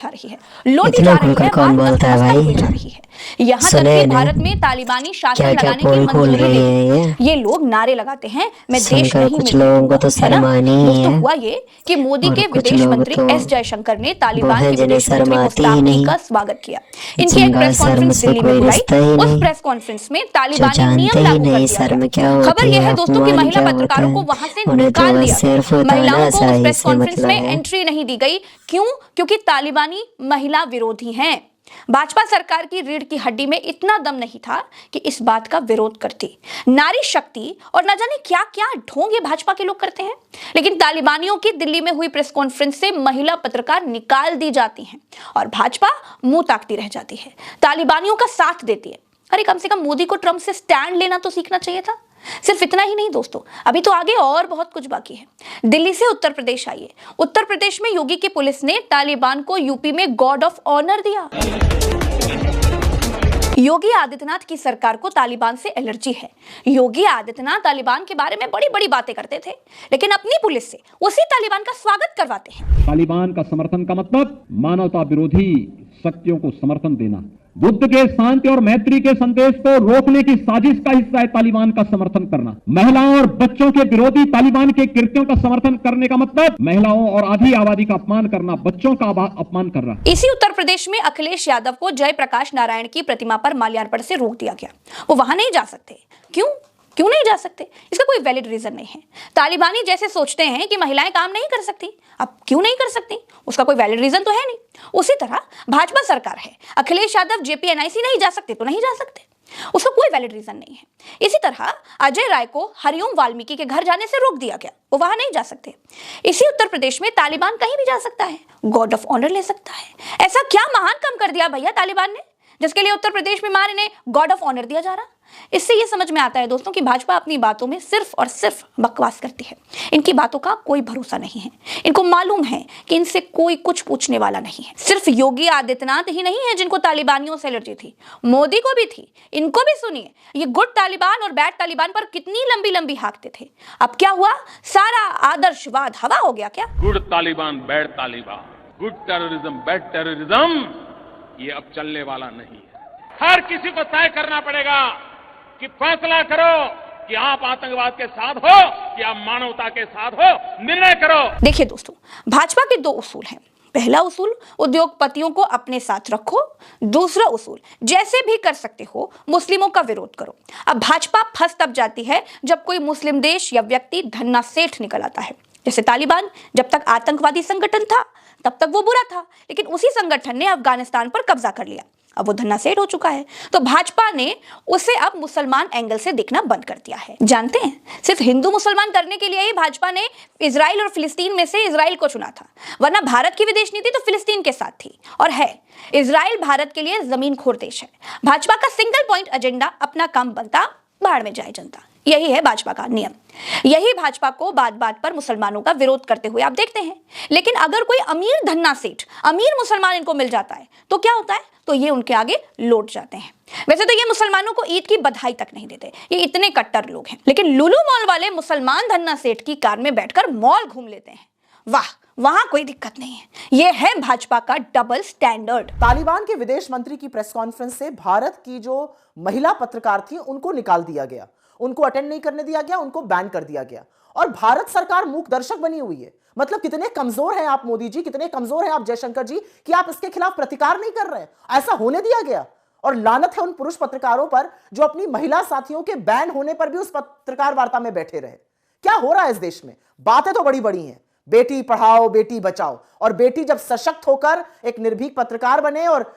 जा रही है, लूटी जा रही है, कौन बोलता है भाई? जा रही है। यहाँ तक कि भारत में तालिबानी शासन लगाने की मंजूरी देते ये लोग नारे लगाते हैं, मैं देश नहीं कुछ लोगों को तो शर्म आनी ही दोस्तों, है। हुआ ये कि मोदी के विदेश मंत्री एस जयशंकर ने तालिबान के जिन्हें विदेश शर्म मंत्री आती ही मुस्ताक नहीं, का स्वागत किया। इनकी एक प्रेस कॉन्फ्रेंस दिल्ली में बुलाई। उस प्रेस कॉन्फ्रेंस में तालिबानी नियम लागू कर दिया गया। खबर यह है दोस्तों कि महिला पत्रकारों को वहां से निकाल दिया गया। महिलाओं को उस प्रेस कॉन्फ्रेंस में एंट्री नहीं दी गई। क्यों? क्योंकि तालिबानी महिला विरोधी हैं। भाजपा सरकार की रीढ़ की हड्डी में इतना दम नहीं था कि इस बात का विरोध करती। नारी शक्ति और न जाने क्या क्या ढोंग ये भाजपा के लोग करते हैं। लेकिन तालिबानियों की दिल्ली में हुई प्रेस कॉन्फ्रेंस से महिला पत्रकार निकाल दी जाती हैं और भाजपा मुंह ताकती रह जाती है, तालिबानियों का साथ देती है। अरे कम से कम मोदी को ट्रंप से स्टैंड लेना तो सीखना चाहिए था। सिर्फ इतना ही नहीं दोस्तों, अभी तो आगे और बहुत कुछ बाकी है। दिल्ली से उत्तर प्रदेश आइए। उत्तर प्रदेश में योगी की पुलिस ने तालिबान को यूपी में गॉर्ड ऑफ ऑनर दिया। योगी आदित्यनाथ की सरकार को तालिबान से एलर्जी है। योगी आदित्यनाथ तालिबान के बारे में बड़ी बड़ी बातें करते थे, लेकिन अपनी पुलिस से उसी तालिबान का स्वागत करवाते हैं। तालिबान का समर्थन का मतलब मानवता विरोधी शक्तियों को समर्थन देना। बुद्ध के शांति और मैत्री के संदेश को रोकने की साजिश का हिस्सा है तालिबान का समर्थन करना। महिलाओं और बच्चों के विरोधी तालिबान के कृत्यों का समर्थन करने का मतलब महिलाओं और आधी आबादी का अपमान करना, बच्चों का अपमान करना। इसी उत्तर प्रदेश में अखिलेश यादव को जयप्रकाश नारायण की प्रतिमा पर माल्यार्पण से रोक दिया गया। वो वहां नहीं जा सकते। क्यों नहीं जा सकते? इसका कोई वैलिड रीजन नहीं है। तालिबानी जैसे सोचते हैं कि महिलाएं काम नहीं कर सकती। अब क्यों नहीं कर सकती? उसका कोई वैलिड रीजन तो है नहीं। उसी तरह भाजपा सरकार है, अखिलेश यादव जेपीएनआईसी नहीं जा सकते तो नहीं जा सकते, उसका कोई वैलिड रीजन नहीं है। इसी तरह अजय राय को हरिओम वाल्मीकि के घर जाने से रोक दिया गया, वो वहां नहीं जा सकते। इसी उत्तर प्रदेश में तालिबान कहीं भी जा सकता है, गॉर्ड ऑफ ऑनर ले सकता है। ऐसा क्या महान काम कर दिया भैया तालिबान ने जिसके लिए उत्तर प्रदेश में मार इन्हें गॉर्ड ऑफ ऑनर दिया जा रहा? इससे यह समझ में आता है दोस्तों कि भाजपा अपनी बातों में सिर्फ और सिर्फ बकवास करती है। इनकी बातों का कोई भरोसा नहीं है। इनको मालूम है कि इनसे कोई कुछ पूछने वाला नहीं है। सिर्फ योगी आदित्यनाथ ही नहीं है जिनको तालिबानियों से एलर्जी थी, मोदी को भी थी। इनको भी सुनिए, ये गुड तालिबान और बैड तालिबान पर कितनी लंबी लंबी हाँकते थे। अब क्या हुआ? सारा आदर्शवाद हवा हो गया क्या? Good Taliban, bad Taliban, good terrorism, bad terrorism, ये अब चलने वाला नहीं है। हर किसी को तय करना पड़ेगा कि फैसला करो कि आप आतंकवाद के साथ हो कि आप मानवता के साथ हो, निर्णय करो। देखिए दोस्तों, भाजपा के दो उसूल हैं। पहला उसूल, उद्योगपतियों को अपने साथ रखो। दूसरा उसूल, जैसे भी कर सकते हो मुस्लिमों का विरोध करो। अब भाजपा फंस तब जाती है जब कोई मुस्लिम देश या व्यक्ति धन्ना सेठ निकल आता है। जैसे तालिबान जब तक आतंकवादी संगठन था तब तक वो बुरा था, लेकिन उसी संगठन ने अफगानिस्तान पर कब्जा कर लिया, अब वो धन्ना सेठ हो चुका है। तो भाजपा ने उसे अब मुसलमान एंगल से देखना बंद कर दिया है। जानते हैं, सिर्फ हिंदू मुसलमान करने के लिए ही भाजपा ने इजराइल और फिलिस्तीन में से इजराइल को चुना था, वरना भारत की विदेश नीति तो फिलिस्तीन के साथ थी और है। इजराइल भारत के लिए जमीनखोर देश है। भाजपा का सिंगल पॉइंट एजेंडा, अपना काम बनता, बाहर में जाए जनता, यही है भाजपा का नियम। यही भाजपा को बात बात पर मुसलमानों का विरोध करते हुए आप देखते हैं। लेकिन अगर कोई अमीर धन्ना सेठ, अमीर मुसलमान इनको मिल जाता है तो क्या होता है? तो ये उनके आगे लौट जाते हैं। वैसे तो ये मुसलमानों को ईद की बधाई तक नहीं देते, ये इतने कट्टर लोग हैं। लेकिन लुलु मॉल वाले मुसलमान धन्ना सेठ की कार में बैठकर मॉल घूम लेते हैं। वाह, वहां कोई दिक्कत नहीं है। यह है भाजपा का डबल स्टैंडर्ड। तालिबान के विदेश मंत्री की प्रेस कॉन्फ्रेंस से भारत की जो महिला पत्रकार थी उनको निकाल दिया गया, उनको अटेंड नहीं करने दिया गया, उनको बैन कर दिया गया और भारत सरकार मूक दर्शक बनी हुई है। मतलब कितने कमजोर हैं आप मोदी जी, कितने कमजोर हैं आप जयशंकर जी कि आप इसके खिलाफ प्रतिकार नहीं कर रहे हैं। ऐसा होने दिया गया और लानत है उन पुरुष पत्रकारों पर जो अपनी महिला साथियों के बैन होने पर भी उस पत्रकार वार्ता में बैठे रहे। क्या हो रहा है इस देश में? बातें तो बड़ी बड़ी हैं, बेटी पढ़ाओ बेटी बचाओ, और बेटी जब सशक्त होकर एक निर्भीक पत्रकार बने और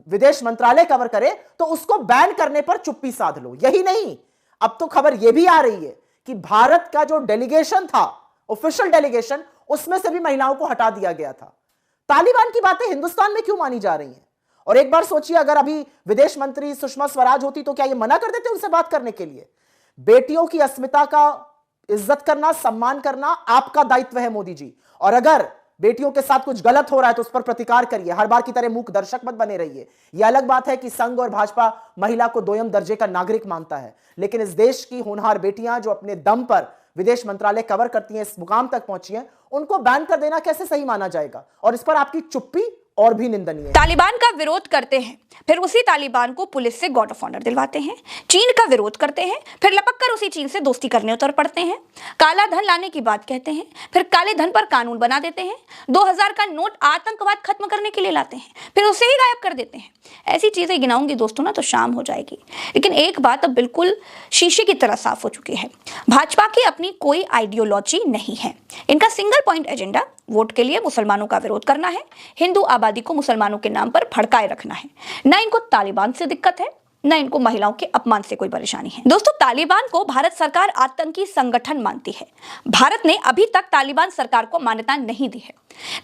विदेश मंत्रालय कवर करे तो उसको बैन करने पर चुप्पी साध लो। यही नहीं, अब तो खबर यह भी आ रही है कि भारत का जो डेलीगेशन था, ऑफिशियल डेलीगेशन, उसमें से भी महिलाओं को हटा दिया गया था। तालिबान की बातें हिंदुस्तान में क्यों मानी जा रही हैं? और एक बार सोचिए, अगर अभी विदेश मंत्री सुषमा स्वराज होती तो क्या ये मना कर देते उनसे बात करने के लिए? बेटियों की अस्मिता का इज्जत करना, सम्मान करना आपका दायित्व है मोदी जी। और अगर बेटियों के साथ कुछ गलत हो रहा है तो उस पर प्रतिकार करिए, हर बार की तरह मूक दर्शक मत बने रहिए। यह अलग बात है कि संघ और भाजपा महिला को दोयम दर्जे का नागरिक मानता है, लेकिन इस देश की होनहार बेटियां जो अपने दम पर विदेश मंत्रालय कवर करती हैं, इस मुकाम तक पहुंची हैं, उनको बैन कर देना कैसे सही माना जाएगा? और इस पर आपकी चुप्पी और भी निंदनीय है। तालिबान का विरोध करते हैं, फिर उसी तालिबान को पुलिस से गार्ड ऑफ ऑनर दिलवाते हैं। चीन का विरोध करते हैं, फिर लपक कर उसी चीन से दोस्ती करने उतर पड़ते हैं। काला धन लाने की बात कहते हैं, फिर काले धन पर कानून बना देते हैं। 2000 का नोट आतंकवाद खत्म करने के लिए लाते हैं, फिर उसे ही गायब कर देते हैं। ऐसी चीजें गिनाऊंगी दोस्तों ना तो शाम हो जाएगी। लेकिन एक बात अब बिल्कुल शीशे की तरह साफ हो चुकी है, भाजपा की अपनी कोई आइडियोलॉजी नहीं है। इनका सिंगल पॉइंट एजेंडा वोट के लिए मुसलमानों का विरोध करना है, हिंदू आबादी को मुसलमानों के नाम पर भड़काए रखना है। न इनको तालिबान से दिक्कत है, न इनको महिलाओं के अपमान से कोई परेशानी है। दोस्तों, तालिबान को भारत सरकार आतंकी संगठन मानती है। भारत ने अभी तक तालिबान सरकार को मान्यता नहीं दी है।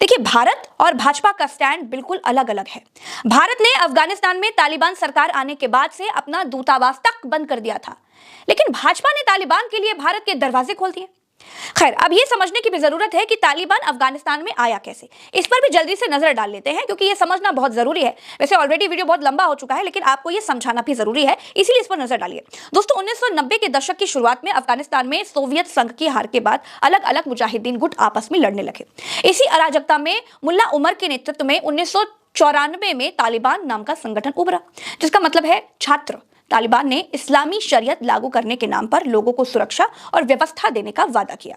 देखिए, भारत और भाजपा का स्टैंड बिल्कुल अलग अलग है। भारत ने अफगानिस्तान में तालिबान सरकार आने के बाद से अपना दूतावास तक बंद कर दिया था, लेकिन भाजपा ने तालिबान के लिए भारत के दरवाजे खोल दिए। खैर, अब ये समझने की भी जरूरत है कि तालिबान अफगानिस्तान में आया कैसे। इस पर भी जल्दी से नजर डाल लेते हैं, क्योंकि ये समझना बहुत जरूरी है। वैसे ऑलरेडी वीडियो बहुत लंबा हो चुका है, लेकिन आपको ये समझाना भी जरूरी है, इसीलिए इस पर नजर डालिए। दोस्तों, 1990 के दशक की शुरुआत में अफगानिस्तान में सोवियत संघ की हार के बाद अलग अलग मुजाहिदीन गुट आपस में लड़ने लगे। इसी अराजकता में मुल्ला उमर के नेतृत्व में 1994 में तालिबान नाम का संगठन उभरा, जिसका मतलब है छात्र। तालिबान ने इस्लामी शरीयत लागू करने के नाम पर लोगों को सुरक्षा और व्यवस्था देने का वादा किया।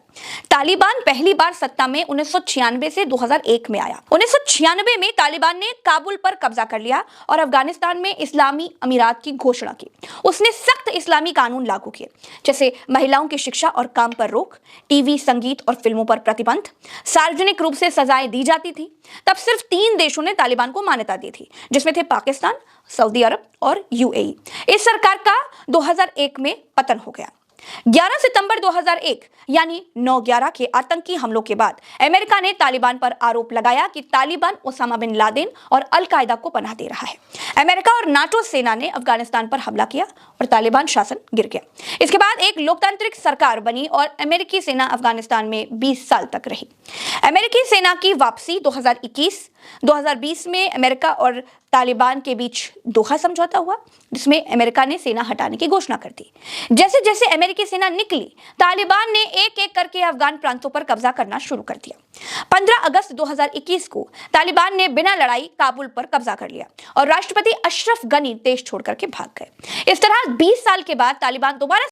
तालिबान पहली बार सत्ता में 1996 से 2001 में आया। 1996 में तालिबान ने काबुल पर कब्जा कर लिया और अफगानिस्तान में इस्लामी अमीरात की घोषणा की। उसने सख्त इस्लामी कानून लागू किए, जैसे महिलाओं की शिक्षा और काम पर रोक, टीवी, संगीत और फिल्मों पर प्रतिबंध, सार्वजनिक रूप से सजाएं दी जाती थी। तब सिर्फ 3 देशों ने तालिबान को मान्यता दी थी, जिसमें थे पाकिस्तान, सऊदी अरब और यूएई। इस सरकार का 2001 में पतन हो गया। 11 सितंबर 2001 यानी 9/11 के आतंकी हमलों के बाद अमेरिका ने तालिबान पर आरोप लगाया कि तालिबान ओसामा बिन लादेन और अल कायदा को पनाह दे रहा है। अमेरिका और नाटो सेना ने अफगानिस्तान पर हमला किया और तालिबान शासन गिर गया। इसके बाद एक लोकतांत्रिक सरकार बनी और अमेरिकी सेना अफगानिस्तान में 20 साल तक रही। अमेरिकी सेना की वापसी 2020 में अमेरिका और तालिबान के बीच दोहा समझौता हुआ, जिसमें अमेरिका ने सेना हटाने की घोषणा कर दी। जैसे जैसे अमेरिकी सेना निकली, तालिबान ने एक एक करके अफगान प्रांतों पर कब्जा करना शुरू कर दिया। 15 अगस्त 2021 को तालिबान ने बिना लड़ाई काबुल पर कब्जा कर लिया और राष्ट्रपति अशरफ गनी देश छोड़कर के भाग गए। इस तरह 20 साल के बाद तालिबान दोबारा